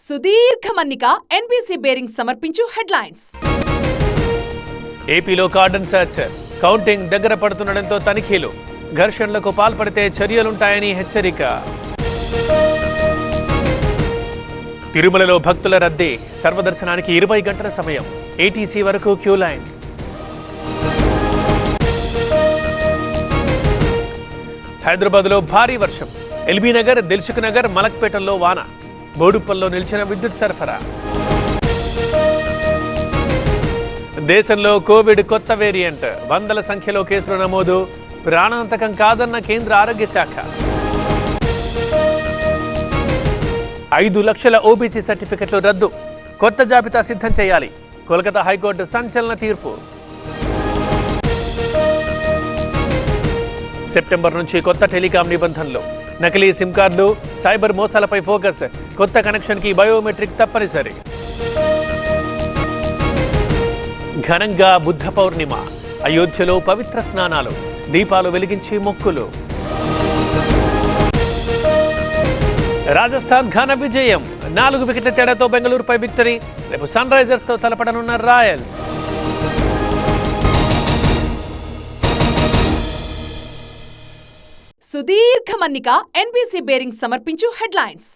సుదీర్ఘ మన్నిక NBC bearing సమర్పించు హెడ్లైన్స్. ఏపీలో కార్డన్ సర్చ్, కౌంటింగ్ దగ్గర పడుతుండటంతో తనిఖీలు, ఘర్షణలకు పాల్పడితే చర్యలుంటాయని హెచ్చరిక. తిరుమలలో భక్తుల రద్దీ, సర్వదర్శనానికి 20 గంటల సమయం, ఏటీసీ వరకు క్యూ లైన్. హైదరాబాద్లో భారీ వర్షం, ఎల్బీ నగర్, దిల్సుఖ్ నగర్, మలక్పేటల్లో వాన, బోడుప్పల్లో నిలిచిన విద్యుత్ సరఫరా. దేశంలో కోవిడ్ కొత్త వేరియంట్, వందల సంఖ్యలో కేసులు నమోదు, ప్రాణాంతకం కాదన్న కేంద్ర ఆరోగ్య శాఖ. 5 లక్షల ఓబీసీ సర్టిఫికెట్లు రద్దు, కొత్త జాబితా సిద్ధం చేయాలి, కోల్కతా హైకోర్టు సంచలన తీర్పు. సెప్టెంబర్ నుంచి కొత్త టెలికాం నిబంధనలు, నకిలీ సిమ్ కార్డులు, సైబర్ మోసాలపై ఫోకస్, కొత్త కనెక్షన్కి బయోమెట్రిక్ తప్పనిసరి. ఘనంగా బుద్ధ పౌర్ణిమ, అయోధ్యలో పవిత్ర స్నానాలు, దీపాలు వెలిగించి మొక్కులు. రాజస్థాన్ ఘన విజయం, 4 వికెట్ల తేడాతో బెంగళూరుపై విక్టరీ, రేపు సన్ రైజర్స్ తో తలపడనున్న రాయల్స్. సుదీర్ఘ మన్నిక ఎన్బీసీ బేరింగ్ సమర్పించు హెడ్లైన్స్.